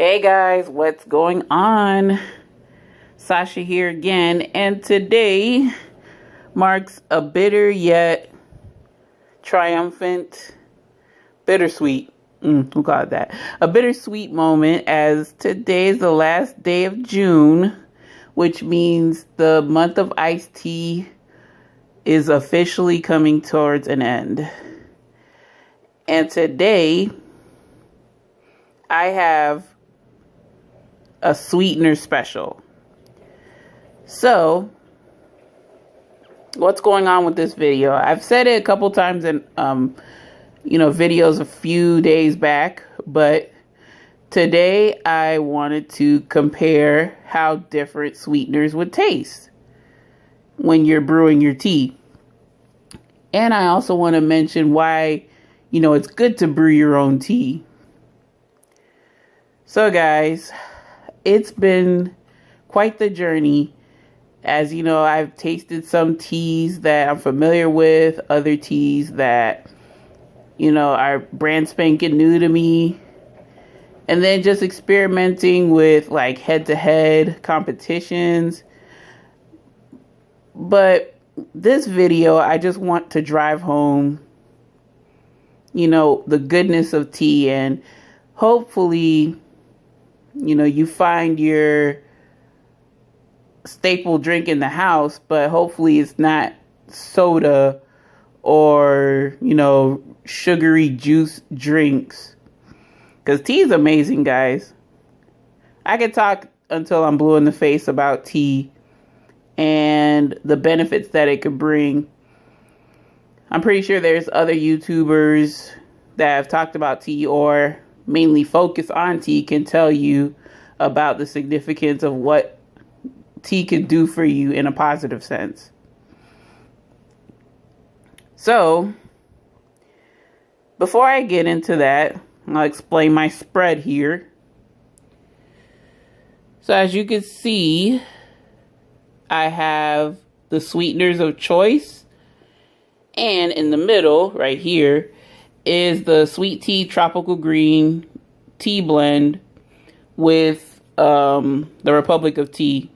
Hey guys, what's going on? Sasha here again, and today marks a bitter yet triumphant, bittersweet, we'll call it that, a bittersweet moment, as today is the last day of June, which means the month of iced tea is officially coming towards an end. And today I have a sweetener special. So, what's going on with this video? I've said it a couple times in videos a few days back, but today I wanted to compare how different sweeteners would taste when you're brewing your tea. And I also want to mention why, it's good to brew your own tea. So guys, it's been quite the journey. As you know, I've tasted some teas that I'm familiar with, other teas that, are brand spanking new to me. And then just experimenting with like head-to-head competitions. But this video, I just want to drive home, the goodness of tea, and hopefully, you find your staple drink in the house, but hopefully it's not soda or, sugary juice drinks. Because tea is amazing, guys. I could talk until I'm blue in the face about tea and the benefits that it could bring. I'm pretty sure there's other YouTubers that have talked about tea or mainly focus on tea can tell you about the significance of what tea could do for you in a positive sense. So, before I get into that, I'll explain my spread here. So as you can see, I have the sweeteners of choice, and in the middle right here is the sweet tea tropical green tea blend with the Republic of Tea.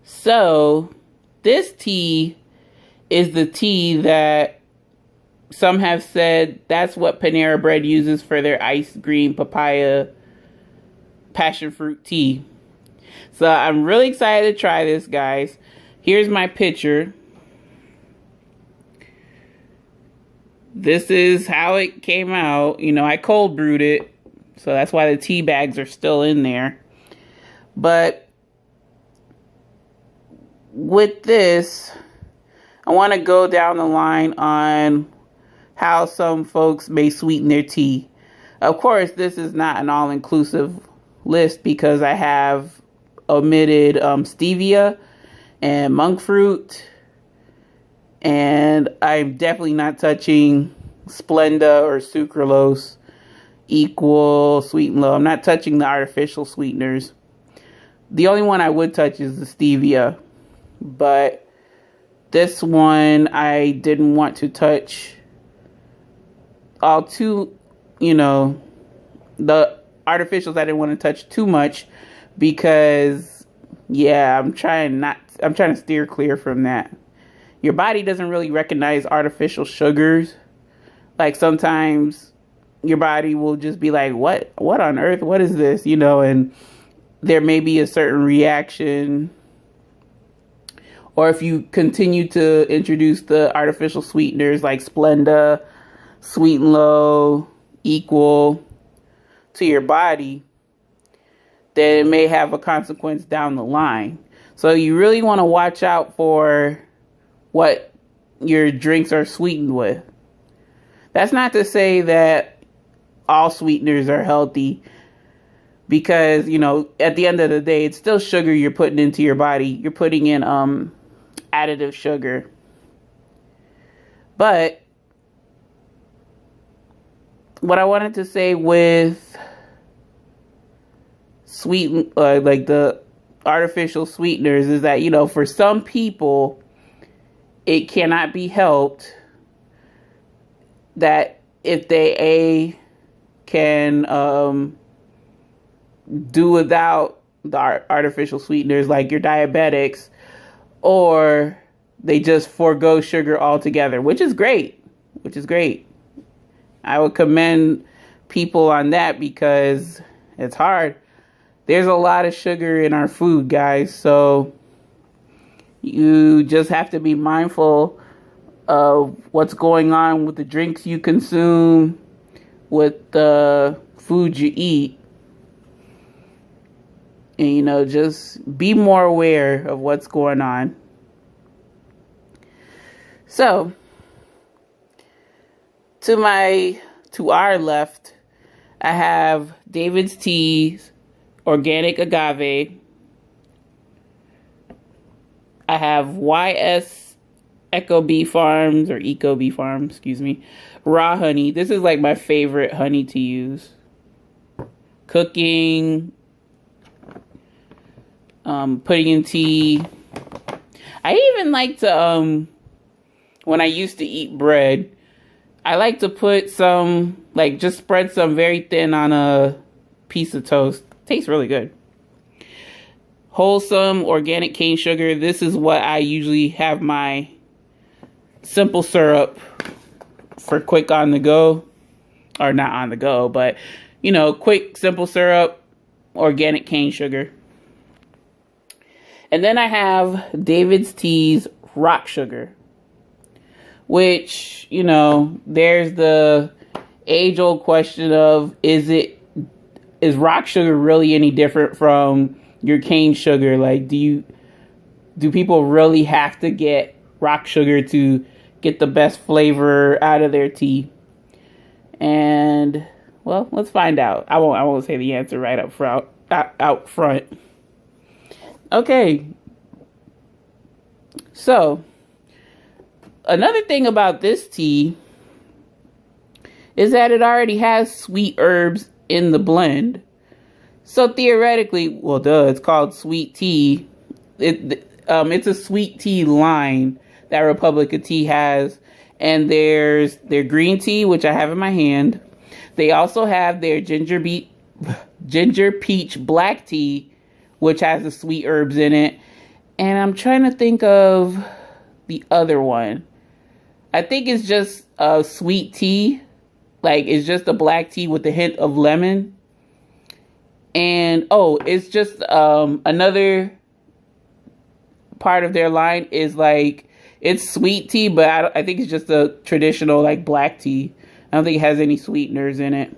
So this tea is the tea that some have said that's what Panera Bread uses for their ice green papaya passion fruit tea. So I'm really excited to try this, guys. Here's my picture. This is how it came out. I cold brewed it, so that's why the tea bags are still in there. But with this, I want to go down the line on how some folks may sweeten their tea. Of course, this is not an all-inclusive list because I have omitted stevia and monk fruit. And I'm definitely not touching Splenda or sucralose, Equal, Sweet and Low. I'm not touching the artificial sweeteners. The only one I would touch is the stevia. But this one I didn't want to touch all too, the artificials I didn't want to touch too much because, I'm trying to steer clear from that. Your body doesn't really recognize artificial sugars. Like sometimes your body will just be like, what on earth? What is this? And there may be a certain reaction. Or if you continue to introduce the artificial sweeteners like Splenda, Sweet and Low, Equal to your body, then it may have a consequence down the line. So you really want to watch out for what your drinks are sweetened with. That's not to say that all sweeteners are healthy, because, at the end of the day, it's still sugar you're putting into your body. You're putting in additive sugar. But what I wanted to say with like the artificial sweeteners is that, for some people, it cannot be helped that if they can do without the artificial sweeteners like your diabetics, or they just forego sugar altogether, which is great. I would commend people on that because it's hard. There's a lot of sugar in our food, guys, so you just have to be mindful of what's going on with the drinks you consume, with the food you eat. And, just be more aware of what's going on. So, to our left, I have David's Tea's Organic Agave. I have YS Eco Bee Farms, or Eco Bee Farms, excuse me, raw honey. This is like my favorite honey to use. Cooking, putting in tea. I even like to, when I used to eat bread, I like to put some, just spread some very thin on a piece of toast. Tastes really good. Wholesome organic cane sugar. This is what I usually have my simple syrup for quick on the go. Or not on the go, but, quick simple syrup, organic cane sugar. And then I have David's Tea's rock sugar, which, there's the age-old question of, is rock sugar really any different from your cane sugar? Like, do people really have to get rock sugar to get the best flavor out of their tea? And, well, let's find out. I won't say the answer right out front. Okay. So, another thing about this tea is that it already has sweet herbs in the blend. So theoretically, it's called sweet tea. It's a sweet tea line that Republic of Tea has. And there's their green tea, which I have in my hand. They also have their ginger peach black tea, which has the sweet herbs in it. And I'm trying to think of the other one. I think it's just a sweet tea. It's just a black tea with a hint of lemon. And, it's just another part of their line is it's sweet tea, but I think it's just a traditional black tea. I don't think it has any sweeteners in it.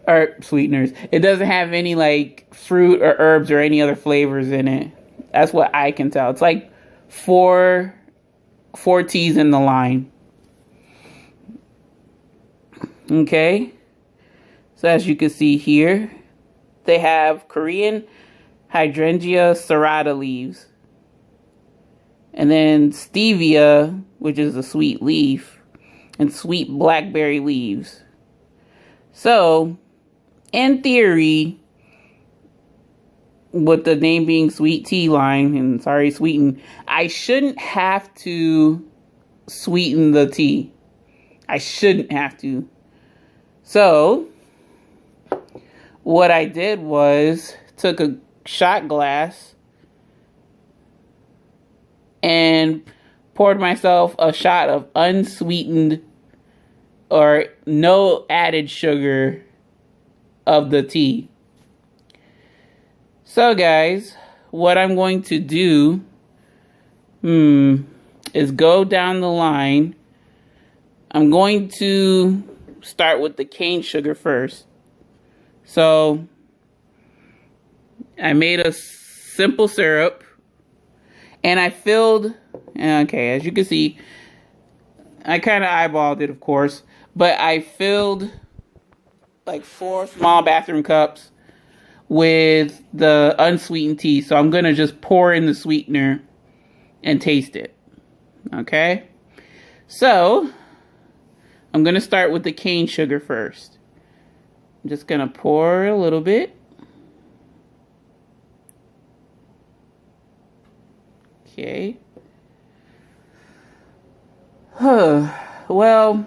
Or sweeteners. It doesn't have any fruit or herbs or any other flavors in it. That's what I can tell. It's four teas in the line. Okay. So as you can see here, they have Korean hydrangea serrata leaves. And then stevia, which is a sweet leaf, and sweet blackberry leaves. So, in theory, with the name being sweet tea line, and sorry, sweeten, I shouldn't have to sweeten the tea. I shouldn't have to. So, what I did was took a shot glass and poured myself a shot of unsweetened or no added sugar of the tea. So guys, what I'm going to do is go down the line. I'm going to start with the cane sugar first. So I made a simple syrup and I filled, okay, as you can see, I kind of eyeballed it, of course, but I filled 4 small bathroom cups with the unsweetened tea. So I'm going to just pour in the sweetener and taste it. Okay? So I'm going to start with the cane sugar first. I'm just going to pour a little bit. Okay. Well,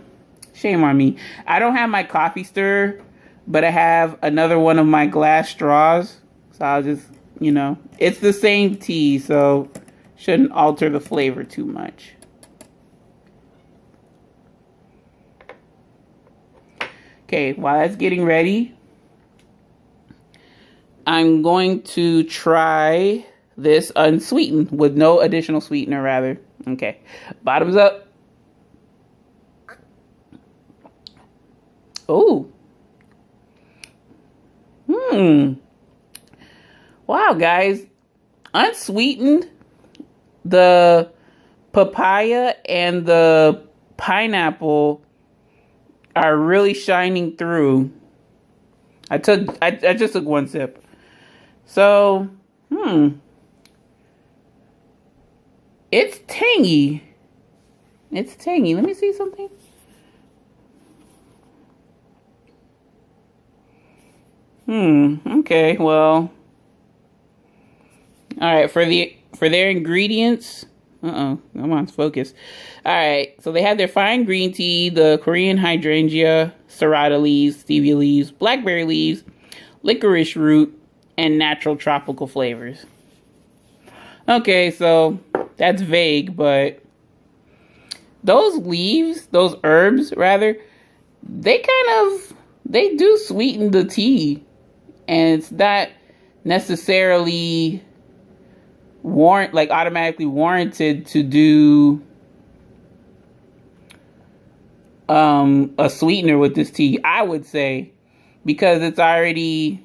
shame on me. I don't have my coffee stirrer but I have another one of my glass straws. So I'll just, you know, it's the same tea, so shouldn't alter the flavor too much. Okay, while that's getting ready, I'm going to try this unsweetened with no additional sweetener, rather. Okay, bottoms up. Oh. Wow, guys. Unsweetened, the papaya and the pineapple are really shining through. I just took one sip. So, it's tangy. It's tangy. Let me see something. Okay, well. Alright, for their ingredients. Come on, focus. Alright, so they have their fine green tea, the Korean hydrangea, serrata leaves, stevia leaves, blackberry leaves, licorice root, and natural tropical flavors. Okay, so that's vague, but those leaves, those herbs rather, they do sweeten the tea. And it's not necessarily automatically warranted to do a sweetener with this tea, I would say, because it's already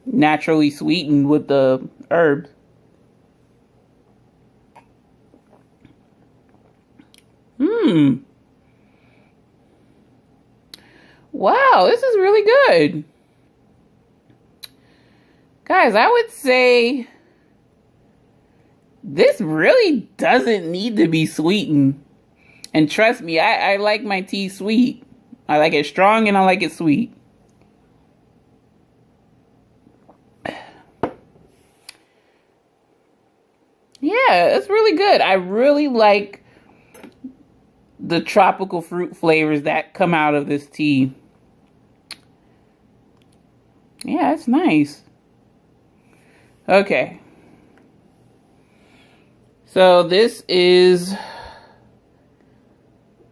naturally sweetened with the herbs. Wow, this is really good. Guys, I would say this really doesn't need to be sweetened. And trust me, I like my tea sweet. I like it strong and I like it sweet. Yeah, it's really good. I really like the tropical fruit flavors that come out of this tea. Yeah, it's nice. Okay. So this is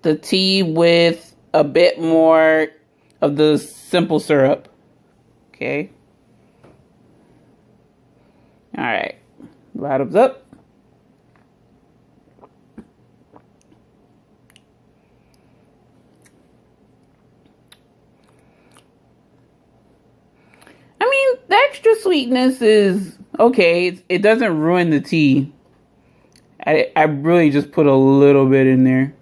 the tea with a bit more of the simple syrup. Okay. All right. Bottoms up. I mean, the extra sweetness is okay. It doesn't ruin the tea. I really just put a little bit in there.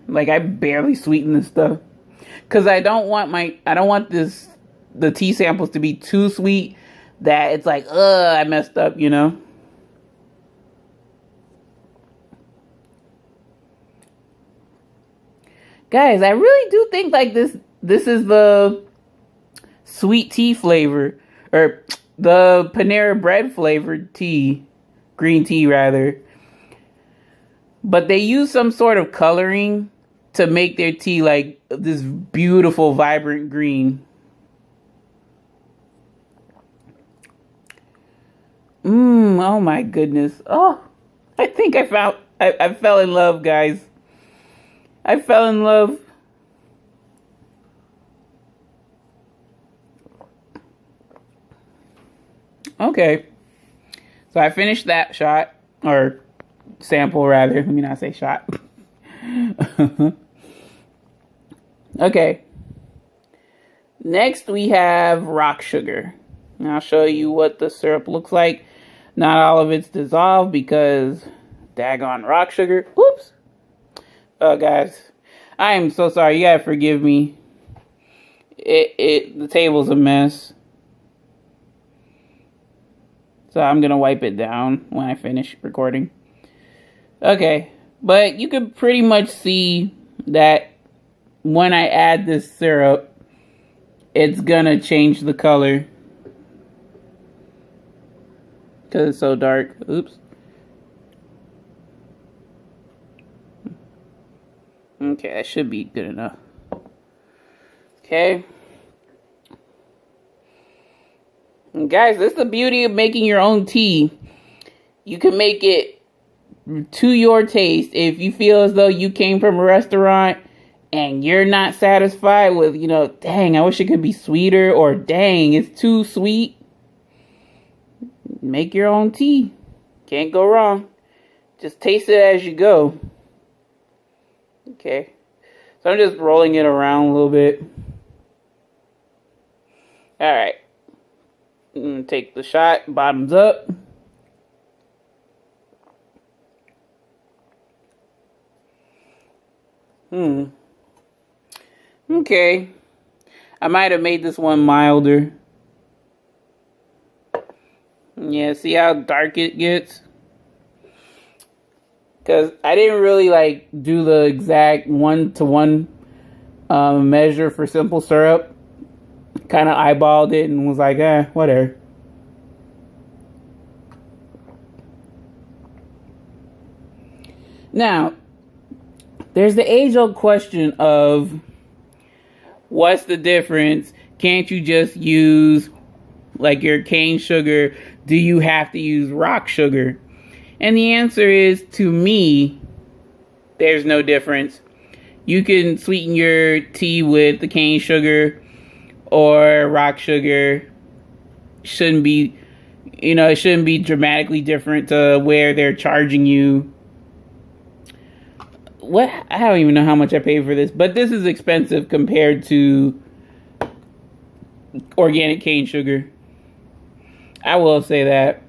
Like, I barely sweeten this stuff. Because I don't want the tea samples to be too sweet that it's like, I messed up, you know? Guys, I really do think like this is the sweet tea flavor, or the Panera Bread flavored tea, green tea rather. But they use some sort of coloring to make their tea like this beautiful, vibrant green. Oh my goodness. Oh, I think I fell in love, guys. I fell in love. Okay. So I finished that shot, or sample rather. Let me not say shot. Okay. Next we have rock sugar. And I'll show you what the syrup looks like. Not all of it's dissolved because daggone rock sugar. Oops. Oh, guys, I am so sorry. You gotta forgive me. The table's a mess. So I'm gonna wipe it down when I finish recording. Okay, but you can pretty much see that when I add this syrup, it's gonna change the color. Because it's so dark. Oops. Okay, that should be good enough. Okay. And guys, that's the beauty of making your own tea. You can make it to your taste. If you feel as though you came from a restaurant and you're not satisfied with, dang, I wish it could be sweeter, or dang, it's too sweet, make your own tea. Can't go wrong. Just taste it as you go. Okay. So I'm just rolling it around a little bit. Alright. I'm going to take the shot, bottoms up. Okay. I might have made this one milder. Yeah, see how dark it gets? Because I didn't really do the exact 1-to-1 measure for simple syrup. Kind of eyeballed it and was like, whatever. Now, there's the age-old question of what's the difference? Can't you just use your cane sugar? Do you have to use rock sugar? And the answer is, to me, there's no difference. You can sweeten your tea with the cane sugar or rock sugar. It shouldn't be dramatically different to where they're charging you. I don't even know how much I paid for this, but this is expensive compared to organic cane sugar. I will say that.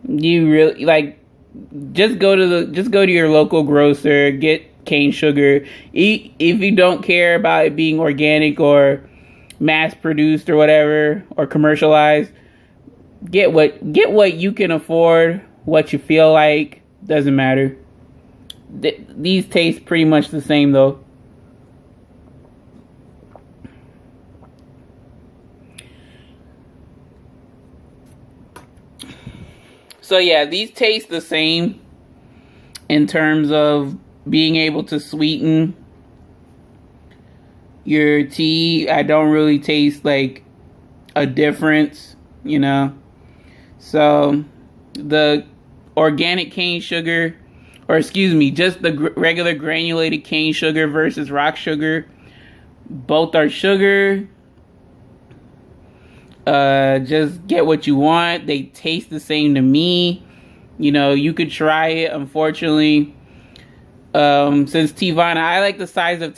You really just go to your local grocer, get cane sugar. If you don't care about it being organic or mass produced or whatever, or commercialized, get what you can afford. What you feel like, doesn't matter. These taste pretty much the same though. So yeah, these taste the same in terms of being able to sweeten your tea. I don't really taste a difference, So the organic cane sugar, or excuse me, just the regular granulated cane sugar versus rock sugar, both are sugar. Just get what you want. They taste the same to me. You could try it. Unfortunately, since Teavana, I like the size of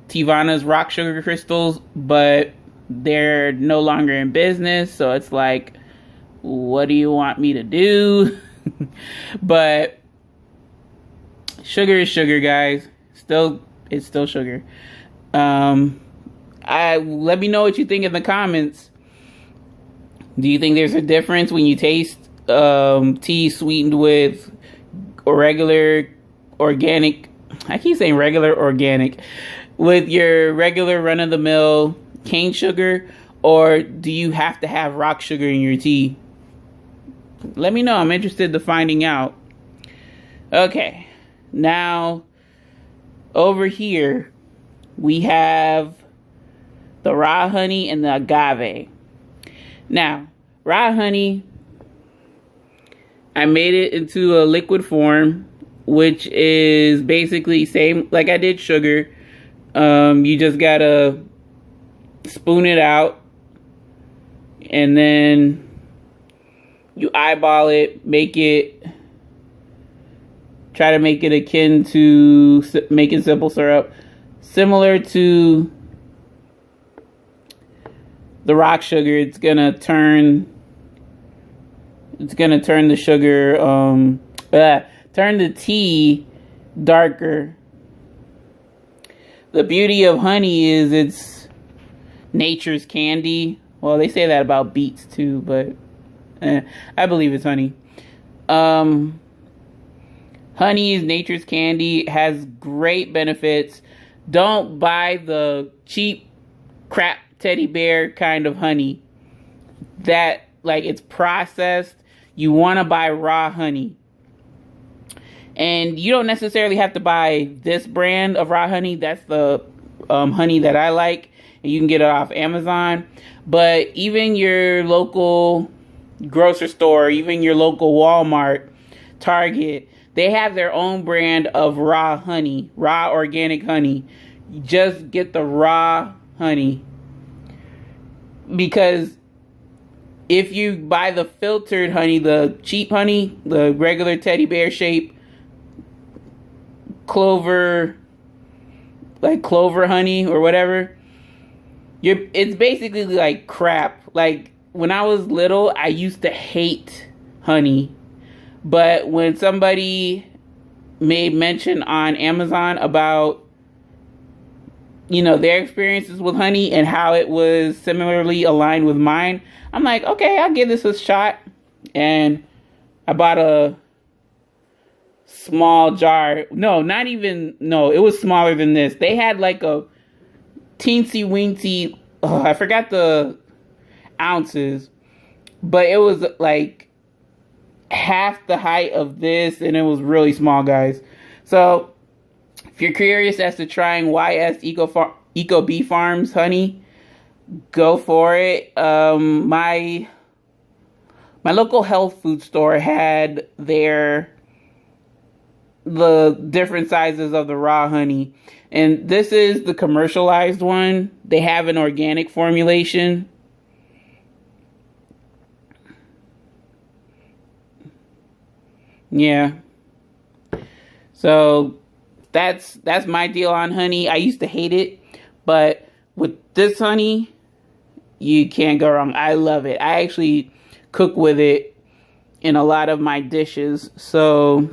Teavana's rock sugar crystals, but they're no longer in business, so it's what do you want me to do? But sugar is sugar, guys. It's still sugar. Let me know what you think in the comments. Do you think there's a difference when you taste tea sweetened with regular organic? I keep saying regular organic, with your regular run-of-the-mill cane sugar, or do you have to have rock sugar in your tea? Let me know. I'm interested in finding out. Okay. Now, over here, we have the raw honey and the agave. Now, raw honey, I made it into a liquid form, which is basically same like I did sugar. You just gotta spoon it out, and then you eyeball it, try to make it akin to making simple syrup, similar to the rock sugar. It's gonna turn the sugar, turn the tea darker. The beauty of honey is it's nature's candy. Well, they say that about beets too, but I believe it's honey. Honey is nature's candy, has great benefits. Don't buy the cheap crap teddy bear kind of honey that it's processed. You want to buy raw honey. And you don't necessarily have to buy this brand of raw honey. That's the honey that I like. And you can get it off Amazon. But even your local grocery store, even your local Walmart, Target, they have their own brand of raw honey, raw organic honey. You just get the raw honey. Because if you buy the filtered honey, the cheap honey, the regular teddy bear shape, clover honey or whatever, it's basically like crap. Like when I was little, I used to hate honey. But when somebody made mention on Amazon about, their experiences with honey and how it was similarly aligned with mine, I'm like, okay, I'll give this a shot. And I bought a small jar. No, it was smaller than this. They had like a teensy weensy, I forgot the ounces, but it was like half the height of this, and it was really small, guys. So if you're curious as to trying YS Eco Bee Farms honey, go for it. My local health food store had the different sizes of the raw honey, and this is the commercialized one. They have an organic formulation. Yeah. So that's my deal on honey. I used to hate it, but with this honey, you can't go wrong. I love it. I actually cook with it in a lot of my dishes. So,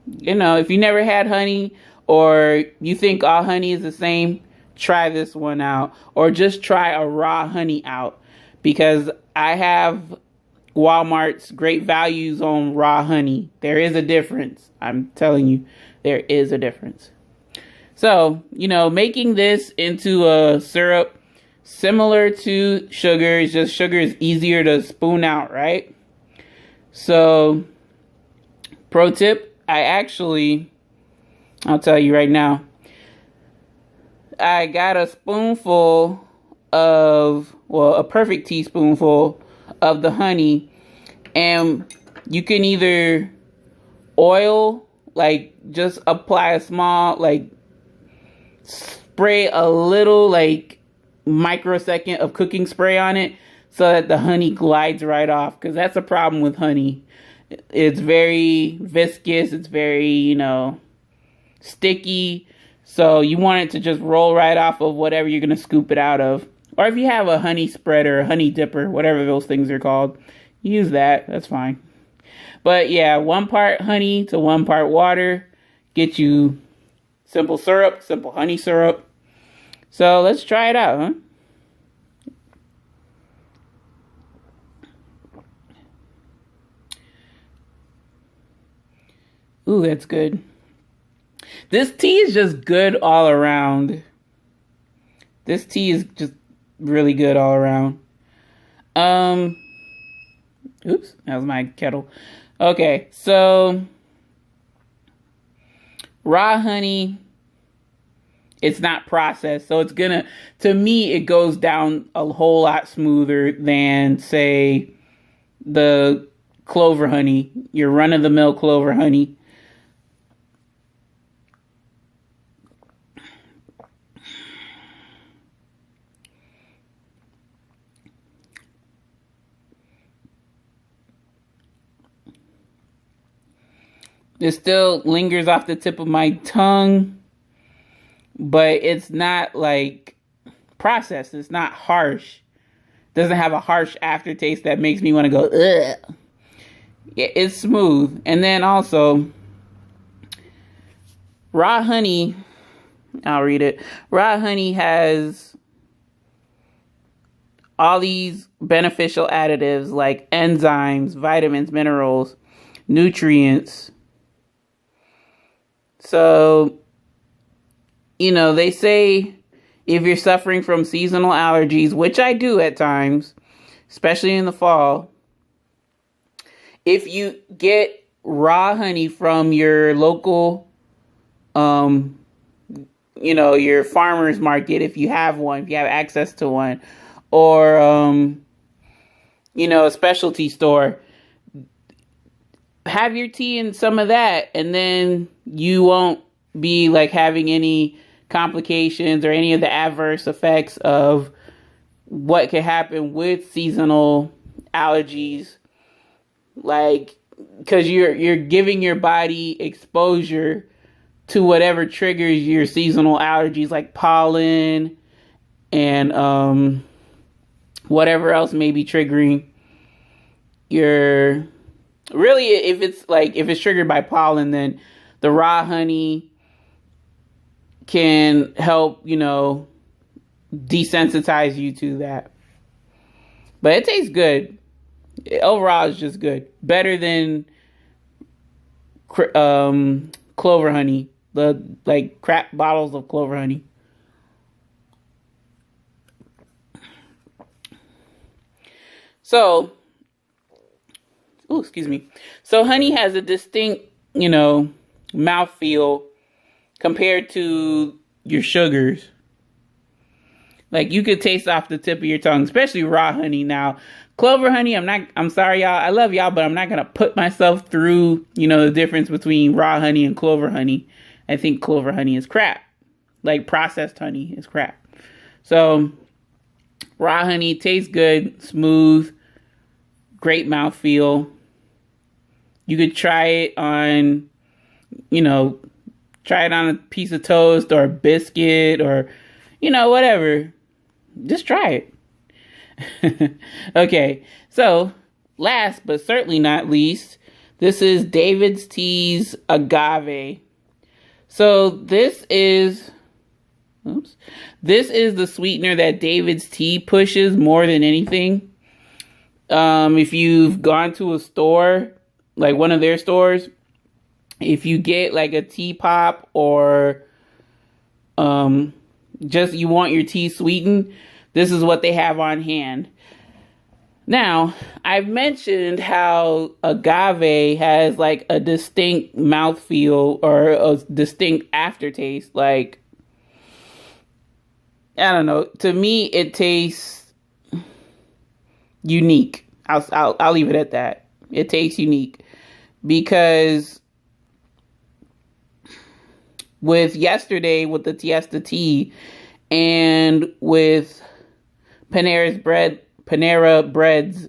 if you never had honey or you think all honey is the same, try this one out, or just try a raw honey out, because I have Walmart's great values on raw honey. There is a difference. I'm telling you, there is a difference. So, making this into a syrup similar to sugar, it's just sugar is easier to spoon out, right? So, pro tip, I'll tell you right now, I got a spoonful of, a perfect teaspoonful of the honey, and you can either oil, like just apply a small, like spray a little like microsecond of cooking spray on it so that the honey glides right off, because that's a problem with honey. It's very viscous, it's very, sticky, so you want it to just roll right off of whatever you're going to scoop it out of. Or if you have a honey spreader, a honey dipper, whatever those things are called, use that. That's fine. But yeah, 1 part honey to 1 part water. Get you simple syrup, simple honey syrup. So let's try it out, huh? Ooh, that's good. This tea is just good all around. This tea is just really good all around. Oops, that was my kettle. Okay, so raw honey, it's not processed, so it's gonna, to me, it goes down a whole lot smoother than, say, the clover honey, your run-of-the-mill clover honey. It still lingers off the tip of my tongue, but it's not like processed. It's not harsh. It doesn't have a harsh aftertaste that makes me want to go, ugh. It's smooth. And then also, raw honey, I'll read it. Raw honey has all these beneficial additives like enzymes, vitamins, minerals, nutrients. So, they say if you're suffering from seasonal allergies, which I do at times, especially in the fall, if you get raw honey from your local, um, your farmer's market, if you have one, if you have access to one, or, a specialty store. Have your tea in some of that, and then you won't be like having any complications or any of the adverse effects of what can happen with seasonal allergies, like, because you're giving your body exposure to whatever triggers your seasonal allergies, like pollen and whatever else may be triggering your. Really, if it's triggered by pollen, then the raw honey can help, desensitize you to that. But it tastes good. Overall, it's just good. Better than clover honey. The crap bottles of clover honey. So, excuse me. So honey has a distinct, mouthfeel compared to your sugars. Like, you could taste off the tip of your tongue, especially raw honey. Now, clover honey, I'm sorry, y'all. I love y'all, but I'm not going to put myself through, the difference between raw honey and clover honey. I think clover honey is crap. Like, processed honey is crap. So, raw honey tastes good, smooth, great mouthfeel. You could try it on, try it on a piece of toast or a biscuit or, whatever. Just try it. Okay, so last but certainly not least, this is David's Tea's Agave. So this is the sweetener that David's Tea pushes more than anything. If you've gone to a store, like one of their stores, if you get like a tea pop or just you want your tea sweetened, this is what they have on hand. Now, I've mentioned how agave has like a distinct mouthfeel or a distinct aftertaste. Like, I don't know. To me, it tastes unique. I'll leave it at that. It tastes unique because with yesterday with the Tiesta tea and with Panera Bread's,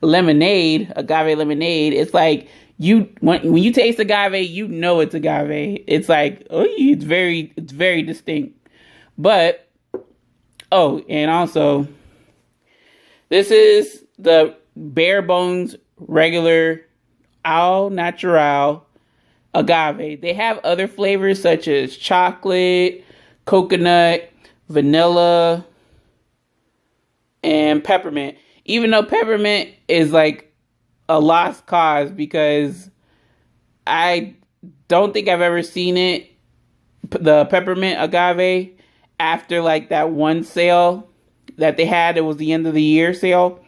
lemonade, agave lemonade, it's like when you taste agave, it's agave. It's like, it's very distinct. But and also this is the bare bones regular au natural agave. They have other flavors such as chocolate, coconut, vanilla, and peppermint. Even though peppermint is like a lost cause because I don't think I've ever seen it, the peppermint agave, after like that one sale that they had. It was the end of the year sale.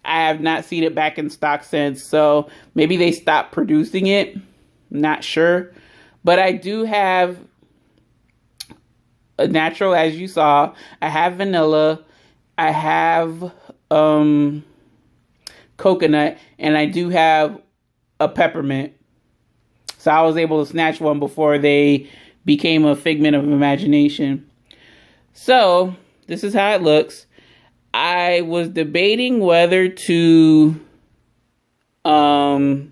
I have not seen it back in stock since. So maybe they stopped producing it. Not sure. But I do have a natural, as you saw. I have vanilla. I have coconut. And I do have a peppermint. So I was able to snatch one before they became a figment of imagination. So this is how it looks. I was debating whether to try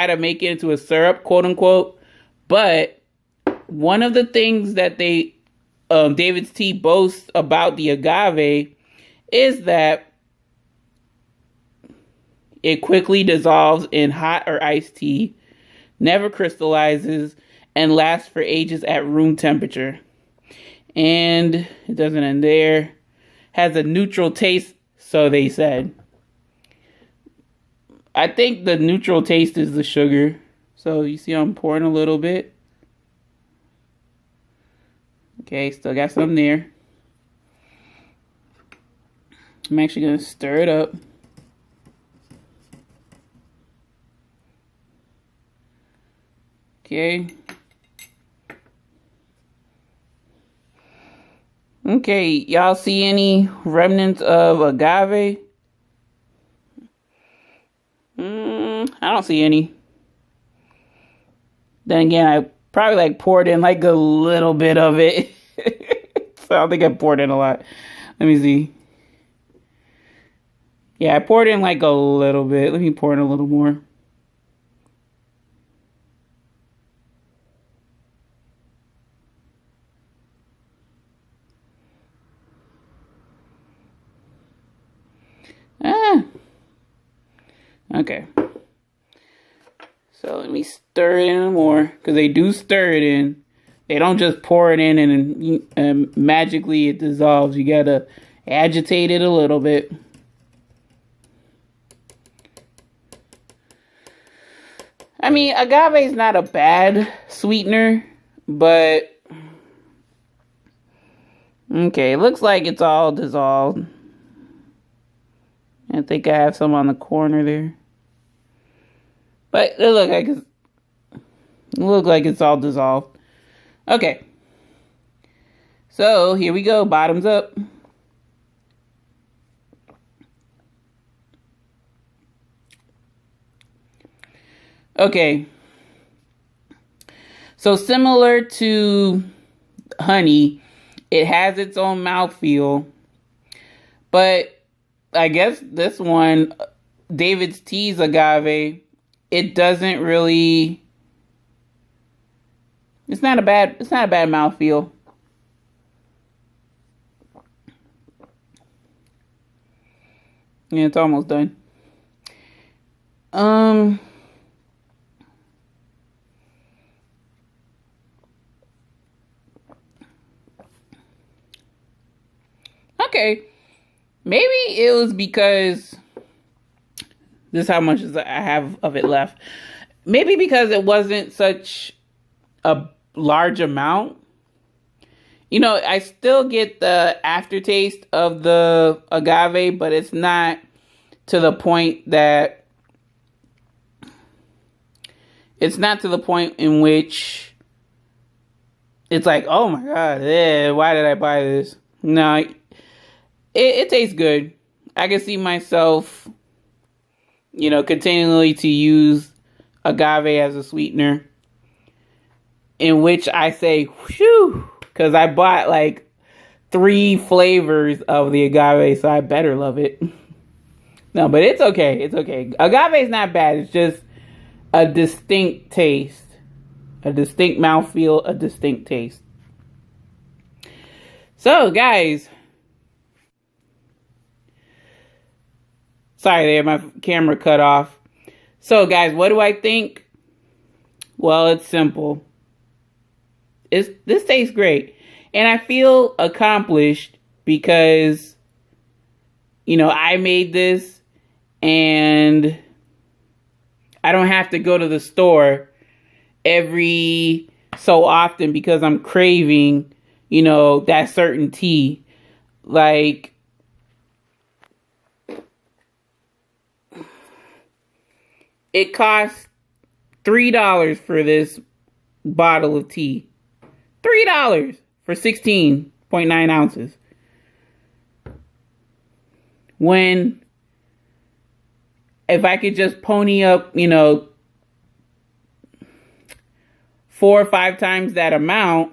to make it into a syrup, quote unquote. But one of the things that they David's Tea boasts about the agave is that it quickly dissolves in hot or iced tea, never crystallizes, and lasts for ages at room temperature. And it doesn't end there. Has a neutral taste, so they said. I think the neutral taste is the sugar. So you see I'm pouring a little bit. Okay, still got some there. I'm actually going to stir it up. Okay. Okay, y'all see any remnants of agave? I don't see any. Then again, I probably like poured in like a little bit of it. So I don't think I poured in a lot. Let me see. Yeah, I poured in like a little bit. Let me pour in a little more. Okay. So let me stir it in more, because they do stir it in. They don't just pour it in and magically it dissolves. You gotta agitate it a little bit. I mean, agave is not a bad sweetener, but okay, it looks like it's all dissolved. I think I have some on the corner there. But it look like it's all dissolved. Okay. So here we go, bottoms up. Okay. So similar to honey, it has its own mouthfeel. But I guess this one, David's Teas agave, it doesn't really, it's not a bad mouthfeel. Yeah, it's almost done. Okay. Maybe it was because this is how much I have of it left. Maybe because it wasn't such a large amount. You know, I still get the aftertaste of the agave, but it's not to the point that in which it's like, oh my God, why did I buy this? No, it tastes good. I can see myself, you know, continually to use agave as a sweetener, in which I say, whew, because I bought like 3 flavors of the agave, so I better love it. No, but it's okay. It's okay. Agave is not bad. It's just a distinct taste, a distinct mouthfeel, a distinct taste. So, guys, sorry there, my camera cut off. So, guys, what do I think? Well, it's simple. This tastes great. And I feel accomplished because, you know, I made this and I don't have to go to the store every so often because I'm craving, you know, that certain tea. Like, it costs $3 for this bottle of tea. $3 for 16.9 ounces. When, if I could just pony up, you know, 4 or 5 times that amount,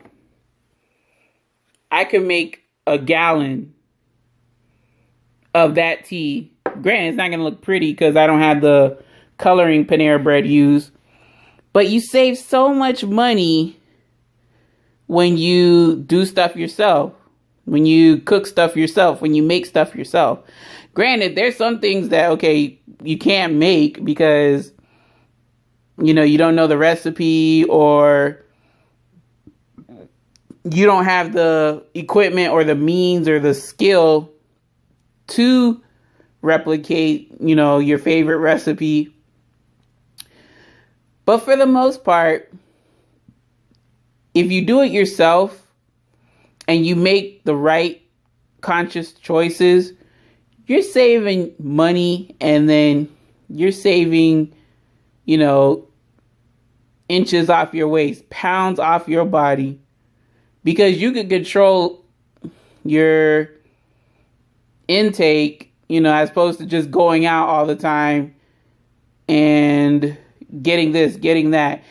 I could make a gallon of that tea. Granted, it's not going to look pretty because I don't have the coloring Panera Bread used. But you save so much money when you do stuff yourself. When you cook stuff yourself. When you make stuff yourself. Granted, there's some things that, okay, you can't make because, you know, you don't know the recipe or you don't have the equipment or the means or the skill to replicate, you know, your favorite recipe. But for the most part, if you do it yourself and you make the right conscious choices, you're saving money and then you're saving, you know, inches off your waist, pounds off your body, because you could control your intake, as opposed to just going out all the time and getting this, getting that.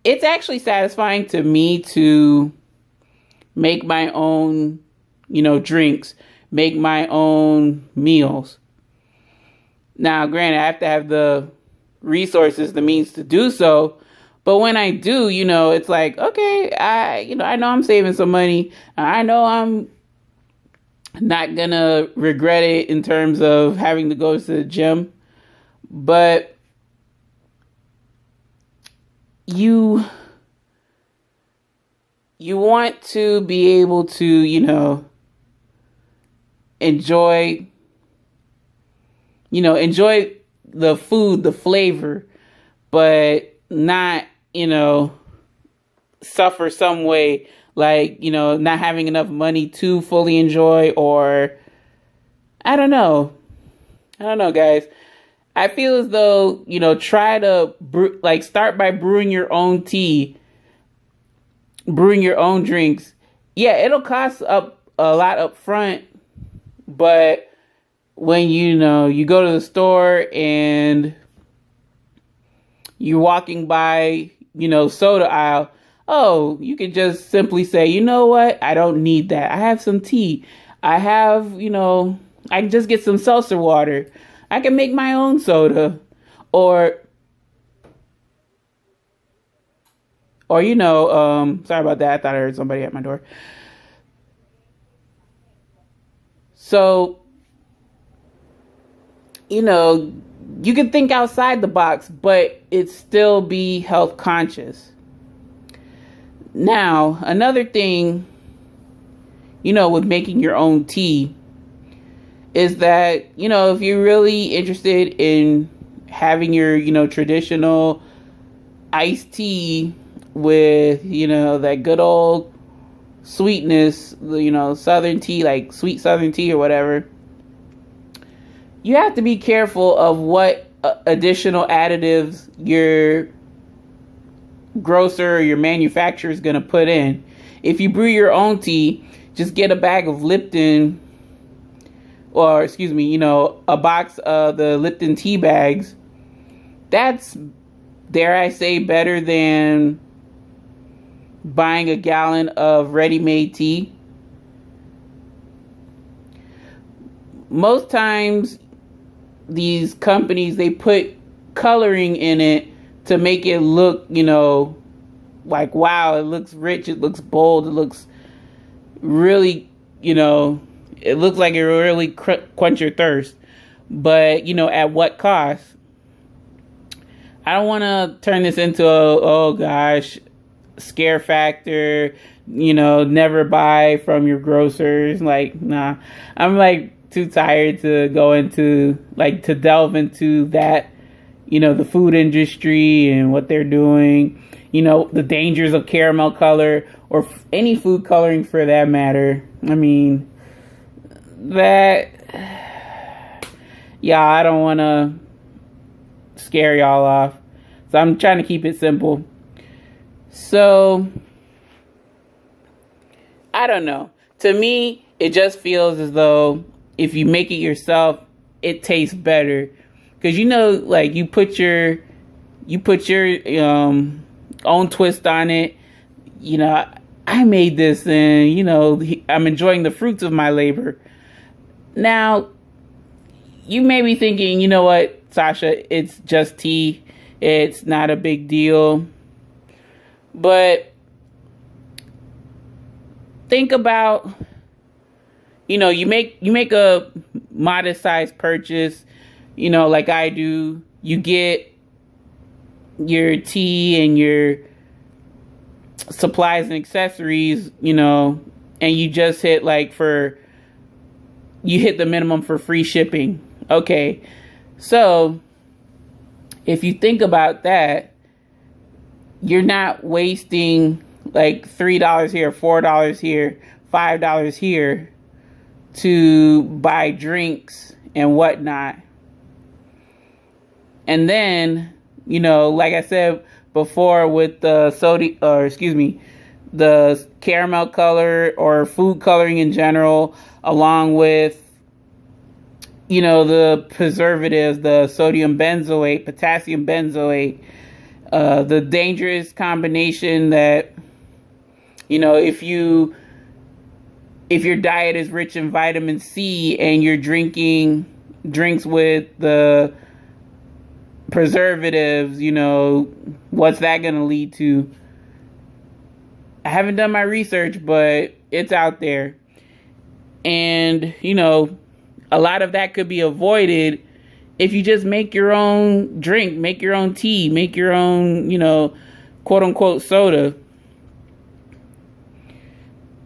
It's actually satisfying to me to make my own, drinks, make my own meals. Now, granted, I have to have the resources, the means to do so. But when I do, it's like, okay, I know I'm saving some money. I know I'm not gonna regret it in terms of having to go to the gym. But you want to be able to, enjoy the food, the flavor, but not, suffer some way, like, not having enough money to fully enjoy, or I don't know, guys. I feel as though, try to start by brewing your own tea, brewing your own drinks. Yeah, it'll cost up a lot up front, but when you go to the store and you're walking by, soda aisle, oh, you could just simply say, you know what? I don't need that. I have some tea. I have, I can just get some seltzer water. I can make my own soda. Or sorry about that. I thought I heard somebody at my door. So, you can think outside the box, but it still be health conscious. Now, another thing, with making your own tea is that, if you're really interested in having your, traditional iced tea with, that good old sweetness, Southern tea, like sweet Southern tea or whatever, you have to be careful of what additional additives your grocer or your manufacturer is going to put in. If you brew your own tea, just get a bag of Lipton, or a box of the Lipton tea bags. That's, dare I say, better than buying a gallon of ready-made tea. Most times, these companies, they put coloring in it to make it look, like, wow, it looks rich, it looks bold, it looks really, it looks like it really quench your thirst. But, at what cost? I don't want to turn this into oh gosh, scare factor, never buy from your grocers. Like, nah, I'm like too tired to go into, to delve into that, the food industry and what they're doing, the dangers of caramel color or any food coloring for that matter. I mean, I don't want to scare y'all off. So I'm trying to keep it simple. So, I don't know. To me, it just feels as though if you make it yourself, it tastes better. Because you put your own twist on it. I made this and, I'm enjoying the fruits of my labor. Now, you may be thinking, you know what, Sasha, it's just tea. It's not a big deal. But think about, you make a modest sized purchase, like I do. You get your tea and your supplies and accessories, and you just hit you hit the minimum for free shipping. Okay. So if you think about that, you're not wasting like $3 here, $4 here, $5 here to buy drinks and whatnot. And then, like I said, before with the the caramel color or food coloring in general, along with, you know, the preservatives, the sodium benzoate, potassium benzoate, the dangerous combination that, you know, if your diet is rich in vitamin C and you're drinking drinks with the preservatives, you know, what's that going to lead to? I haven't done my research, but it's out there. And, you know, a lot of that could be avoided if you just make your own drink, make your own tea, make your own, you know, quote unquote soda.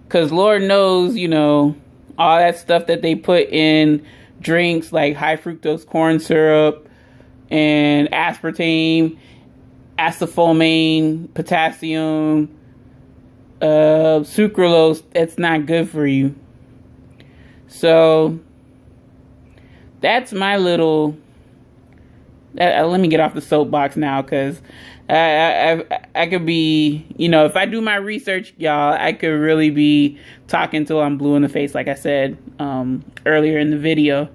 Because Lord knows, you know, all that stuff that they put in drinks like high fructose corn syrup and aspartame, acetylcholine, potassium, sucralose, it's not good for you. So that's my little, let me get off the soapbox now, because I could be, you know, if I do my research, y'all, I could really be talking till I'm blue in the face, like I said earlier in the video.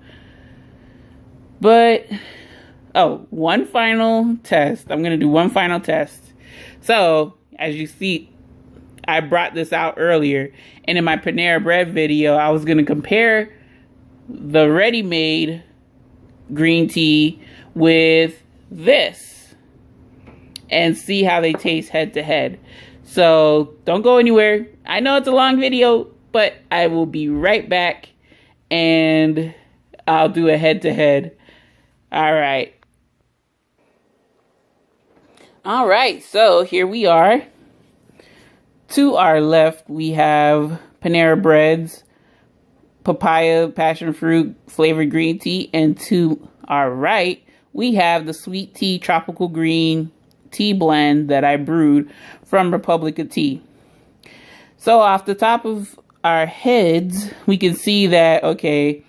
But, one final test. I'm going to do one final test. So, as you see, I brought this out earlier, and in my Panera Bread video, I was going to compare the ready-made green tea with this and see how they taste head to head. So don't go anywhere. I know it's a long video, but I will be right back and I'll do a head to head. All right. All right. So here we are. To our left, we have Panera Bread's papaya passion fruit flavored green tea, and to our right we have the sweet tea tropical green tea blend that I brewed from Republica Tea. So off the top of our heads, we can see that, okay,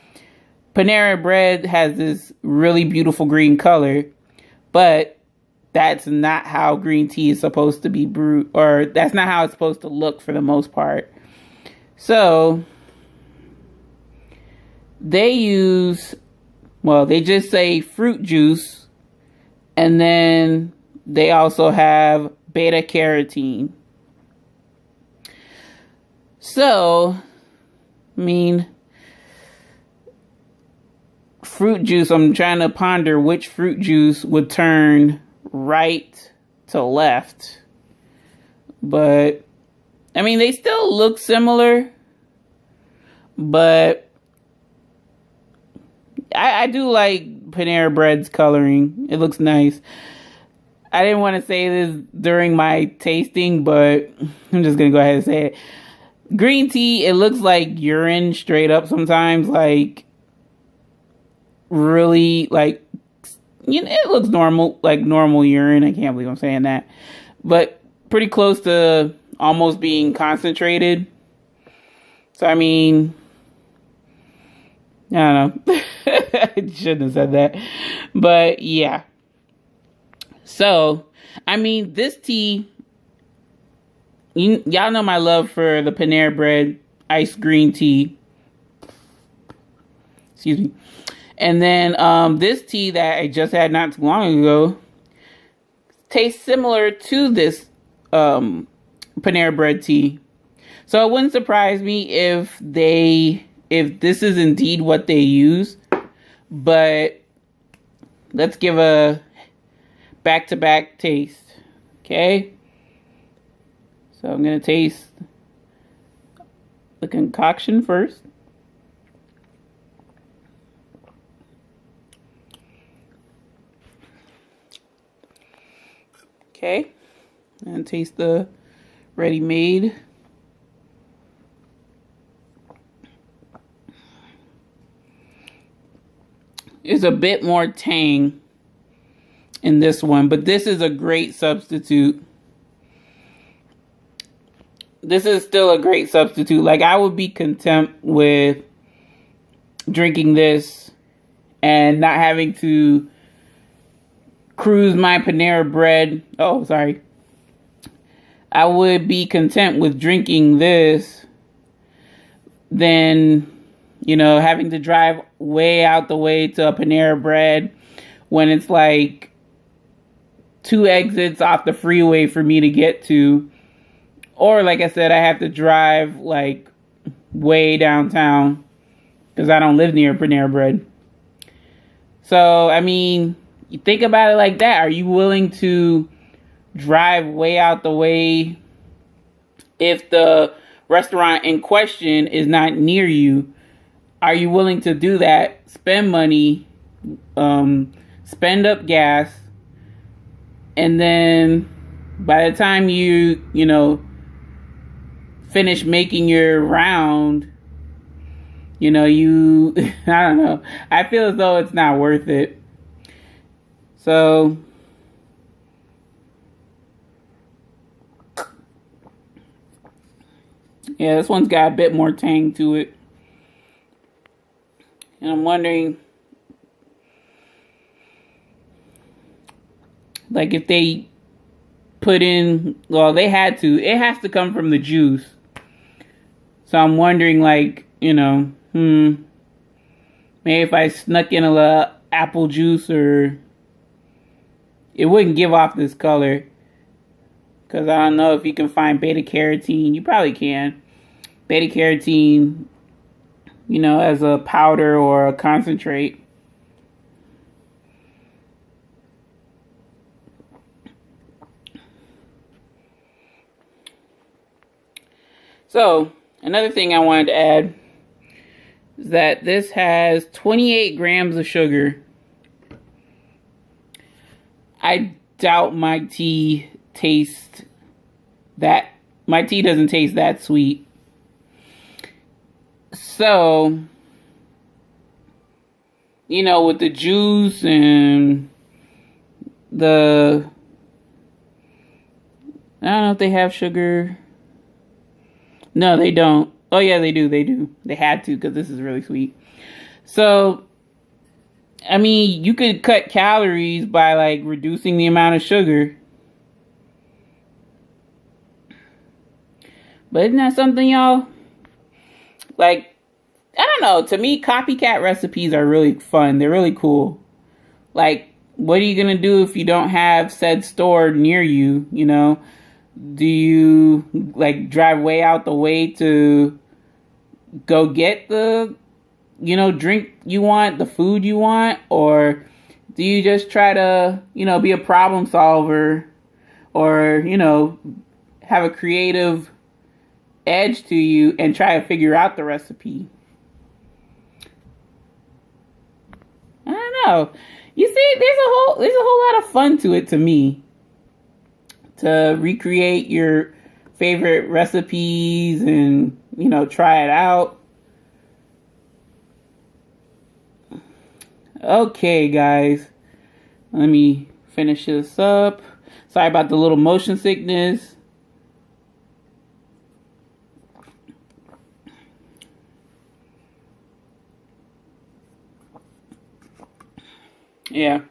Panera Bread has this really beautiful green color, but that's not how green tea is supposed to be brewed, or that's not how it's supposed to look for the most part. So they use, well, they just say fruit juice, and then they also have beta carotene. So, I mean, fruit juice, I'm trying to ponder which fruit juice would turn right to left. But, I mean, they still look similar, but I do like Panera Bread's coloring. It looks nice. I didn't want to say this during my tasting, but I'm just going to go ahead and say it. Green tea, it looks like urine straight up sometimes. Like, really, like, you know, it looks normal, like normal urine. I can't believe I'm saying that. But pretty close to almost being concentrated. So, I mean, I don't know. I shouldn't have said that. But, yeah. So, I mean, this tea, y'all know my love for the Panera Bread iced green tea. Excuse me. And then this tea that I just had not too long ago tastes similar to this Panera Bread tea. So it wouldn't surprise me if this is indeed what they use. But let's give a back-to-back taste. Okay? So I'm going to taste the concoction first. Okay. And taste the ready-made. There's a bit more tang in this one, but this is a great substitute. This is still a great substitute. Like, I would be content with drinking this and not having to cruise my Panera Bread. Oh, sorry. I would be content with drinking this than, having to drive way out the way to a Panera Bread when it's like 2 exits off the freeway for me to get to. Or, like I said, I have to drive like way downtown because I don't live near Panera Bread. So, I mean, you think about it like that. Are you willing to drive way out the way if the restaurant in question is not near you? Are you willing to do that? Spend money, spend up gas, and then by the time you finish making your round, I don't know. I feel as though it's not worth it. So, yeah, this one's got a bit more tang to it. And I'm wondering, like, if they put in, well, they had to. It has to come from the juice. So I'm wondering, like, maybe if I snuck in a little apple juice, or it wouldn't give off this color. Because I don't know if you can find beta carotene. You probably can. Beta carotene, as a powder or a concentrate. So, another thing I wanted to add is that this has 28 grams of sugar. I doubt my tea tastes that. My tea doesn't taste that sweet. So, with the juice and I don't know if they have sugar. No, they don't. Oh, yeah, they do. They had to, because this is really sweet. So, I mean, you could cut calories by, like, reducing the amount of sugar. But isn't that something, y'all? Like, I don't know. To me, copycat recipes are really fun. They're really cool. Like, what are you going to do if you don't have said store near you, Do you, like, drive way out the way to go get the, drink you want, the food you want? Or do you just try to, be a problem solver or, have a creative edge to you and try to figure out the recipe? I don't know. You see, there's a whole lot of fun to it to me. To recreate your favorite recipes and, try it out. Okay, guys. Let me finish this up. Sorry about the little motion sickness. Yeah.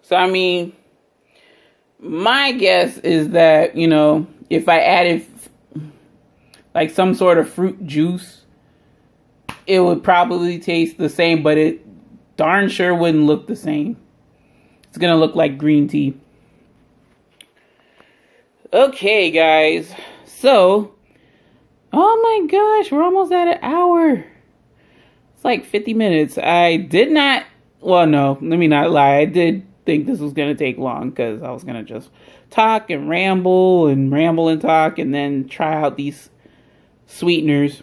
So, I mean, my guess is that, if I added like some sort of fruit juice, it would probably taste the same, but it darn sure wouldn't look the same. It's going to look like green tea. Okay, guys. So, oh my gosh, we're almost at an hour. It's like 50 minutes. I did not, well, no, let me not lie. I did think this was going to take long because I was going to just talk and ramble and talk and then try out these sweeteners.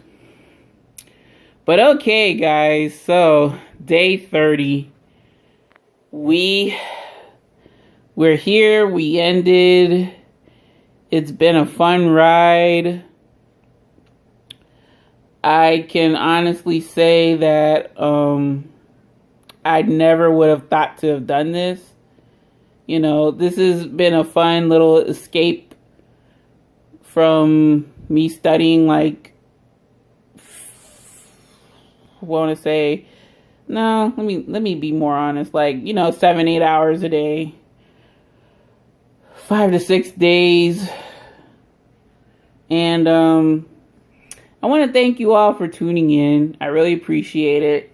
But okay, guys, so day 30. We're here. We ended. It's been a fun ride. I can honestly say that I never would have thought to have done this. This has been a fun little escape from me studying, like, I want to say No, let me be more honest. Like, 7, 8 hours a day, 5 to 6 days. And I want to thank you all for tuning in. I really appreciate it.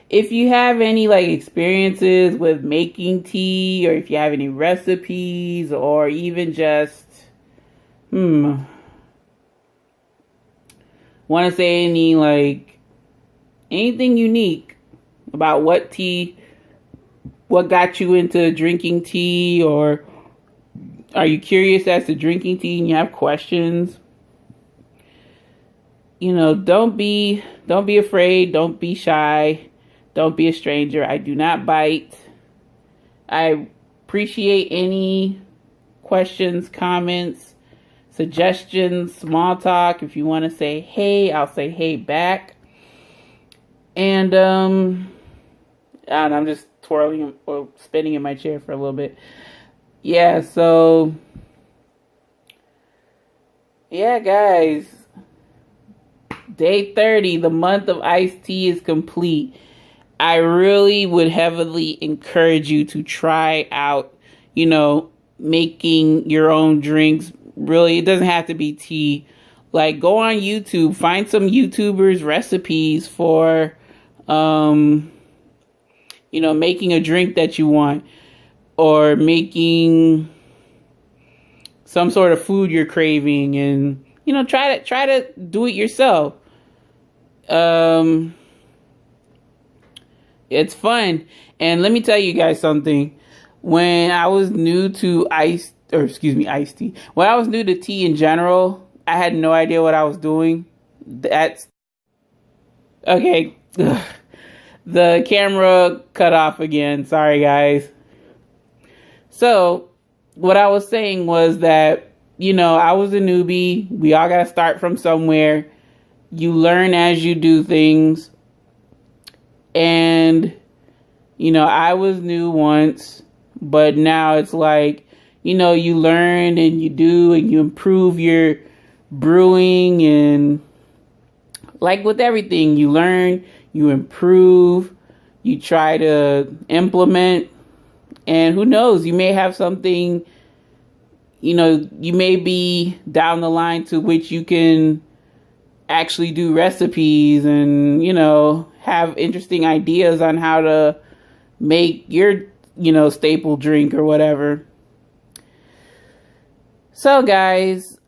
If you have any like experiences with making tea, or if you have any recipes, or even just want to say any like anything unique about what got you into drinking tea, or are you curious as to drinking tea and you have questions? Don't be afraid, don't be shy, don't be a stranger. I do not bite. I appreciate any questions, comments, suggestions, small talk. If you want to say hey, I'll say hey back. And I'm just twirling or spinning in my chair for a little bit. Yeah, so yeah, guys. Day 30, the month of iced tea is complete. I really would heavily encourage you to try out, making your own drinks. Really, it doesn't have to be tea. Like, go on YouTube, find some YouTubers' recipes for, making a drink that you want, or making some sort of food you're craving, and, try to do it yourself. It's fun. And let me tell you guys something. When I was new to iced tea, when I was new to tea in general, I had no idea what I was doing. That's okay. The camera cut off again. Sorry, guys. So what I was saying was that, I was a newbie. We all got to start from somewhere. You learn as you do things. And, I was new once, but now it's like, you learn and you do and you improve your brewing. And like with everything, you learn, you improve, you try to implement. And who knows, you may have something, you may be down the line to which you can actually do recipes and, have interesting ideas on how to make your, staple drink or whatever. So guys,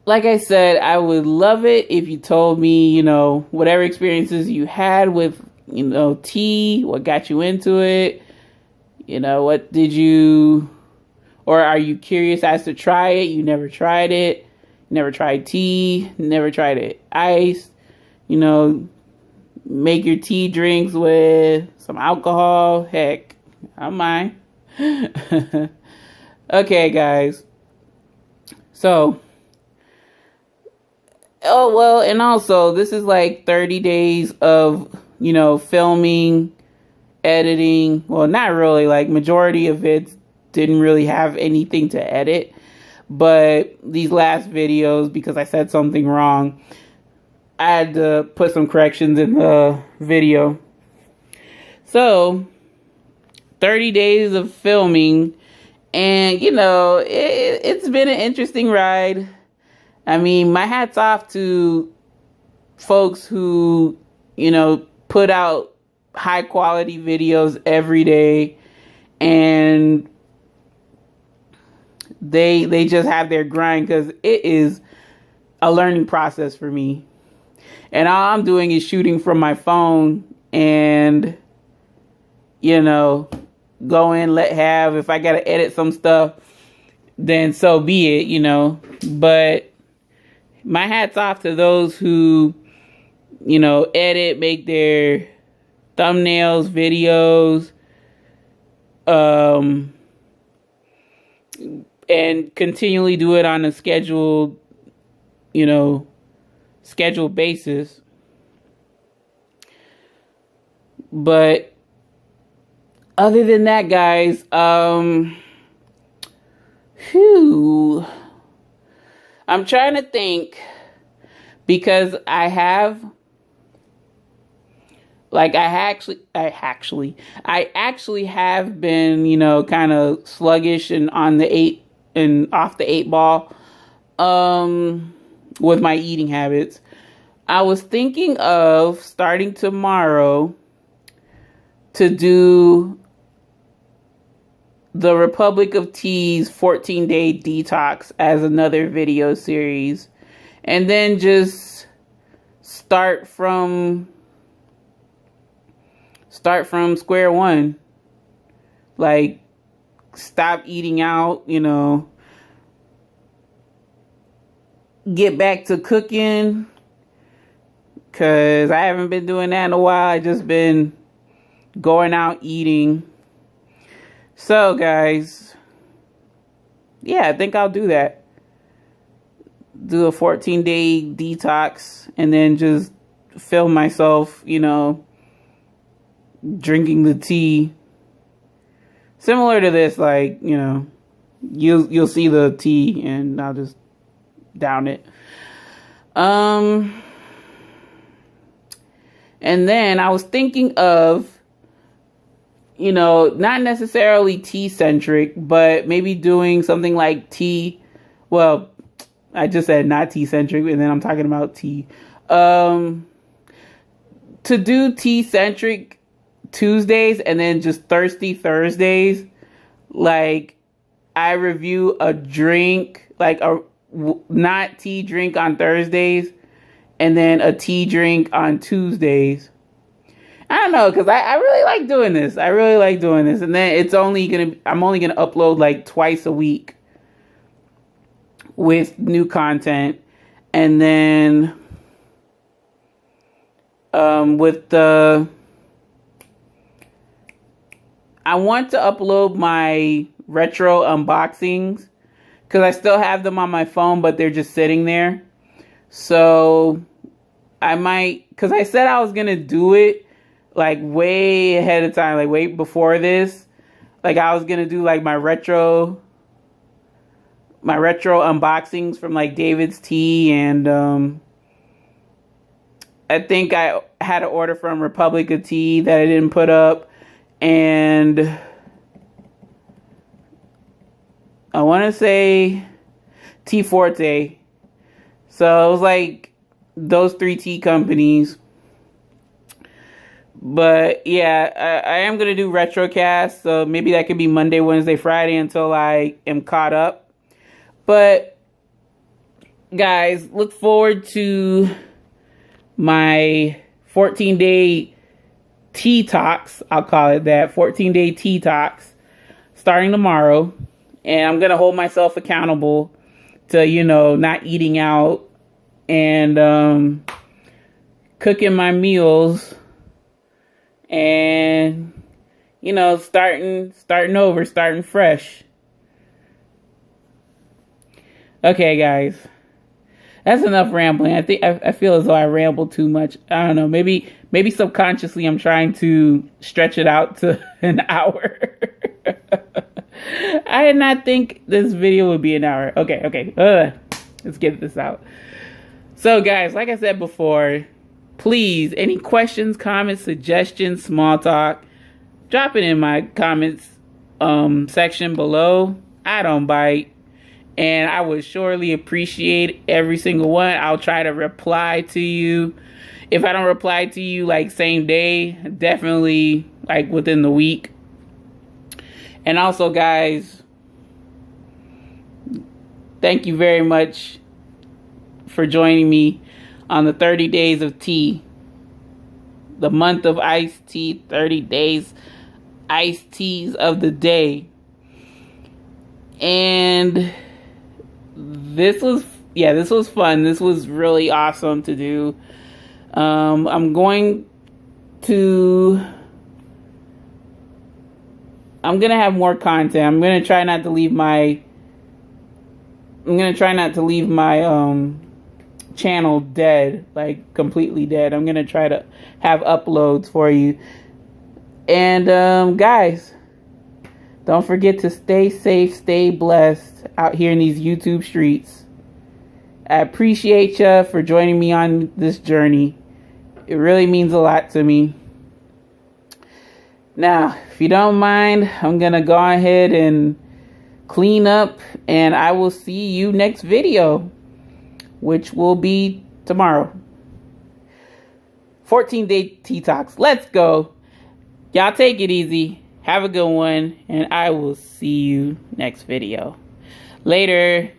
like I said, I would love it if you told me, whatever experiences you had with, tea, what got you into it, what did you, or are you curious as to try it? You never tried it, never tried tea, never tried it iced, make your tea drinks with some alcohol. Heck, I don't mind. Okay, guys. So, and also, this is like 30 days of, filming, editing. Well, not really. Like, majority of it didn't really have anything to edit. But these last videos, because I said something wrong, I had to put some corrections in the video. So, 30 days of filming, and, it's been an interesting ride. I mean, my hat's off to folks who, put out high quality videos every day, and they just have their grind, because it is a learning process for me. And all I'm doing is shooting from my phone and, go in, if I got to edit some stuff, then so be it, But my hat's off to those who, edit, make their thumbnails, videos, and continually do it on a scheduled basis. But other than that, guys, I'm trying to think because I actually have been, kind of sluggish and on the off the 8 ball, with my eating habits. I was thinking of starting tomorrow to do the Republic of Tea's 14-day detox as another video series, and then just start from square one. Like, stop eating out, get back to cooking, because I haven't been doing that in a while. I just been going out eating. So, guys, yeah, I think I'll do that. Do a 14-day detox and then just film myself, drinking the tea. Similar to this, like, you'll see the tea and I'll just down it. And then I was thinking of, not necessarily tea-centric, but maybe doing something like tea. Well, I just said not tea-centric, and then I'm talking about tea. To do tea-centric Tuesdays and then just thirsty Thursdays, like, I review a drink, like a not tea drink on Thursdays, and then a tea drink on Tuesdays. I don't know, because I really like doing this. And then I'm only gonna upload like twice a week with new content. And then I want to upload my retro unboxings, because I still have them on my phone, but they're just sitting there. So I might, because I said I was going to do it like way ahead of time, like way before this. Like, I was going to do like my retro unboxings from like David's Tea, and I think I had an order from Republic of Tea that I didn't put up, and I want to say Tea Forte. So it was like those 3 tea companies. But yeah, I am going to do Retrocast. So maybe that could be Monday, Wednesday, Friday until I am caught up. But guys, look forward to my 14-day tea talks. I'll call it that. 14-day tea talks starting tomorrow. And I'm going to hold myself accountable to, not eating out and cooking my meals and, starting over, starting fresh. Okay, guys. That's enough rambling. I feel as though I rambled too much. I don't know. Maybe subconsciously I'm trying to stretch it out to an hour. I did not think this video would be an hour. Okay. Let's get this out. So, guys, like I said before, please, any questions, comments, suggestions, small talk, drop it in my comments section below. I don't bite. And I would surely appreciate every single one. I'll try to reply to you. If I don't reply to you like same day, definitely like within the week. And also, guys, thank you very much for joining me on the 30 days of tea. The month of iced tea, 30 days iced teas of the day. And this was fun. This was really awesome to do. I'm going to have more content. I'm going to try not to leave my channel dead, like completely dead. I'm going to try to have uploads for you. And guys, don't forget to stay safe, stay blessed out here in these YouTube streets. I appreciate you for joining me on this journey. It really means a lot to me. Now, if you don't mind, I'm going to go ahead and clean up, and I will see you next video, which will be tomorrow. 14-day detox. Let's go. Y'all take it easy. Have a good one, and I will see you next video. Later.